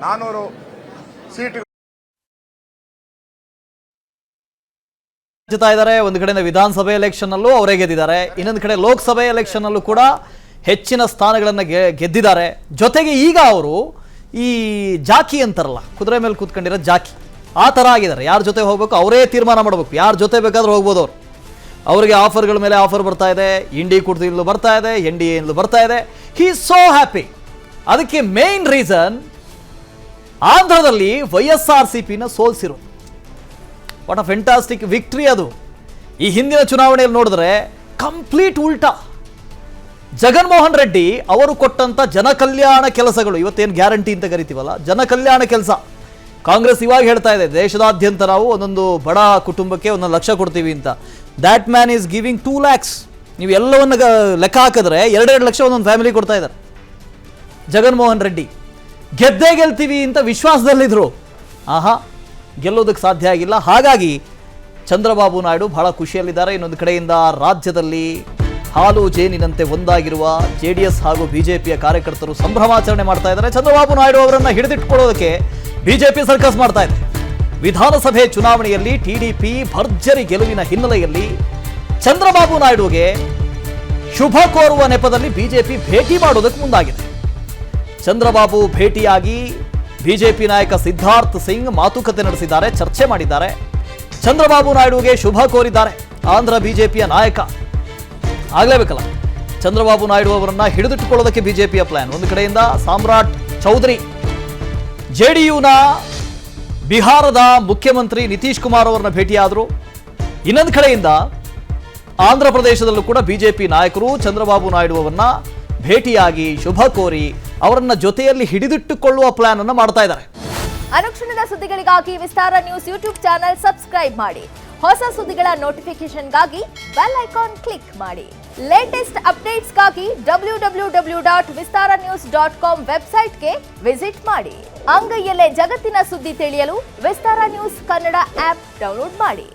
400 seat ಇದ್ದಾರೆ. ಒಂದು ಕಡೆ ವಿಧಾನಸಭೆ ಎಲೆಕ್ಷನ್ ಅಲ್ಲೂ ಅವರೇ ಗೆದ್ದಿದ್ದಾರೆ, ಇನ್ನೊಂದು ಕಡೆ ಲೋಕಸಭೆ ಎಲೆಕ್ಷನ್ ಅಲ್ಲೂ ಕೂಡ ಹೆಚ್ಚಿನ ಸ್ಥಾನಗಳನ್ನು ಗೆದ್ದಿದ್ದಾರೆ. ಜೊತೆಗೆ ಈಗ ಅವರು ಈ ಜಾಕಿ ಅಂತಾರಲ್ಲ, ಕುದುರೆ ಮೇಲೆ ಕೂತ್ಕೊಂಡಿರೋ ಜಾಕಿ, ಆ ಥರ ಆಗಿದ್ದಾರೆ. ಯಾರ ಜೊತೆ ಹೋಗ್ಬೇಕು ಅವರೇ ತೀರ್ಮಾನ ಮಾಡಬೇಕು, ಯಾರ ಜೊತೆ ಬೇಕಾದ್ರೂ ಹೋಗ್ಬೋದು ಅವರು. ಅವರಿಗೆ ಆಫರ್ಗಳ ಮೇಲೆ ಆಫರ್ ಬರ್ತಾ ಇದೆ, ಇಂಡಿ ಕುಡ್ದು ಬರ್ತಾ ಇದೆ, NDA ಬರ್ತಾ ಇದೆ. ಹಿ ಸೋ ಹ್ಯಾಪಿ. ಅದಕ್ಕೆ ಮೇನ್ ರೀಸನ್ ಆಂಧ್ರದಲ್ಲಿ YSRCPನ ಸೋಲ್ಸಿರೋದು. ವಾಟ್ ಅ ಫ್ಯಾಂಟಾಸ್ಟಿಕ್ ವಿಕ್ಟ್ರಿ ಅದು. ಈ ಹಿಂದಿನ ಚುನಾವಣೆಯಲ್ಲಿ ನೋಡಿದ್ರೆ ಕಂಪ್ಲೀಟ್ ಉಲ್ಟಾ. ಜಗನ್ಮೋಹನ್ ರೆಡ್ಡಿ ಅವರು ಕೊಟ್ಟಂತ ಜನಕಲ್ಯಾಣ ಕೆಲಸಗಳು, ಇವತ್ತೇನು ಗ್ಯಾರಂಟಿ ಅಂತ ಕರಿತೀವಲ್ಲ, ಜನಕಲ್ಯಾಣ ಕೆಲಸ. ಕಾಂಗ್ರೆಸ್ ಇವಾಗ ಹೇಳ್ತಾ ಇದೆ ದೇಶದಾದ್ಯಂತ ನಾವು ಒಂದೊಂದು ಬಡ ಕುಟುಂಬಕ್ಕೆ 1 ಲಕ್ಷ ಕೊಡ್ತೀವಿ ಅಂತ. That man is giving 2 lakhs. ನೀವು ಎಲ್ಲವನ್ನು ಲೆಕ್ಕ ಹಾಕಿದ್ರೆ 2 ಲಕ್ಷ ಒಂದೊಂದು ಫ್ಯಾಮಿಲಿ ಕೊಡ್ತಾ ಇದ್ದಾರೆ. ಜಗನ್ಮೋಹನ್ ರೆಡ್ಡಿ ಗೆದ್ದೇ ಗೆಲ್ತೀವಿ ಅಂತ ವಿಶ್ವಾಸದಲ್ಲಿದ್ರು. ಆಹಾ, ಗೆಲ್ಲೋದಕ್ಕೆ ಸಾಧ್ಯ ಆಗಿಲ್ಲ. ಹಾಗಾಗಿ ಚಂದ್ರಬಾಬು ನಾಯ್ಡು ಬಹಳ ಖುಷಿಯಲ್ಲಿದ್ದಾರೆ. ಇನ್ನೊಂದು ಕಡೆಯಿಂದ ರಾಜ್ಯದಲ್ಲಿ ಹಾಲು ಜೇನಿನಂತೆ ಒಂದಾಗಿರುವ JDS ಹಾಗೂ BJPಯ ಕಾರ್ಯಕರ್ತರು ಸಂಭ್ರಮಾಚರಣೆ ಮಾಡ್ತಾ ಇದ್ದಾರೆ. ಚಂದ್ರಬಾಬು ನಾಯ್ಡು ಅವರನ್ನು ಹಿಡಿದಿಟ್ಕೊಳ್ಳೋದಕ್ಕೆ BJP ಸರ್ಕಸ್ ಮಾಡ್ತಾ ಇದೆ. ವಿಧಾನಸಭೆ ಚುನಾವಣೆಯಲ್ಲಿ TDP ಭರ್ಜರಿ ಗೆಲುವಿನ ಹಿನ್ನೆಲೆಯಲ್ಲಿ ಚಂದ್ರಬಾಬು ನಾಯ್ಡುಗೆ ಶುಭ ಕೋರುವ ನೆಪದಲ್ಲಿ BJP ಭೇಟಿ ಮಾಡೋದಕ್ಕೆ ಮುಂದಾಗಿದೆ. ಚಂದ್ರಬಾಬು ಭೇಟಿಯಾಗಿ BJP ನಾಯಕ ಸಿದ್ಧಾರ್ಥ್ ಸಿಂಗ್ ಮಾತುಕತೆ ನಡೆಸಿದ್ದಾರೆ, ಚರ್ಚೆ ಮಾಡಿದ್ದಾರೆ. ಚಂದ್ರಬಾಬು ನಾಯ್ಡುಗೆ ಶುಭ ಕೋರಿದ್ದಾರೆ. ಆಂಧ್ರ BJPಯ ನಾಯಕ ಆಗಲೇಬೇಕಲ್ಲ, ಚಂದ್ರಬಾಬು ನಾಯ್ಡು ಅವರನ್ನ ಹಿಡಿದಿಟ್ಟುಕೊಳ್ಳೋದಕ್ಕೆ BJPಯ ಪ್ಲಾನ್. ಒಂದು ಕಡೆಯಿಂದ ಸಾಮ್ರಾಟ್ ಚೌಧರಿ JDUನ ಬಿಹಾರದ ಮುಖ್ಯಮಂತ್ರಿ ನಿತೀಶ್ ಕುಮಾರ್ ಅವರನ್ನ ಭೇಟಿಯಾದರು. ಇನ್ನೊಂದು ಕಡೆಯಿಂದ ಆಂಧ್ರ ಪ್ರದೇಶದಲ್ಲೂ ಕೂಡ BJP ನಾಯಕರು ಚಂದ್ರಬಾಬು ನಾಯ್ಡು ಅವರನ್ನ ಭೇಟಿಯಾಗಿ ಶುಭ ಕೋರಿ ಅವರನ್ನ ಜೊತೆಯಲ್ಲಿ ಹಿಡಿದಿಟ್ಟುಕೊಳ್ಳುವ ಪ್ಲಾನ್ ಅನ್ನು ಮಾಡ್ತಾ ಇದ್ದಾರೆ. ಅನುಕ್ಷಣದ ಸುದ್ದಿಗಳಿಗಾಗಿ ವಿಸ್ತಾರ ನ್ಯೂಸ್ ಯೂಟ್ಯೂಬ್ ಚಾನೆಲ್ ಸಬ್ಸ್ಕ್ರೈಬ್ ಮಾಡಿ. ಹೊಸ ಸುದ್ದಿಗಳ ನೋಟಿಫಿಕೇಶನ್ಗಾಗಿ ಬೆಲ್ ಐಕಾನ್ ಕ್ಲಿಕ್ ಮಾಡಿ. ಲೇಟೆಸ್ಟ್ ಅಪ್ಡೇಟ್ಸ್ಗಾಗಿ www.vistaranews.com ವೆಬ್ಸೈಟ್ಗೆ ವಿಸಿಟ್ ಮಾಡಿ. ಅಂಗೈಯಲ್ಲೇ ಜಗತ್ತಿನ ಸುದ್ದಿ ತಿಳಿಯಲು ವಿಸ್ತಾರ ನ್ಯೂಸ್ ಕನ್ನಡ ಆಪ್ ಡೌನ್ಲೋಡ್ ಮಾಡಿ.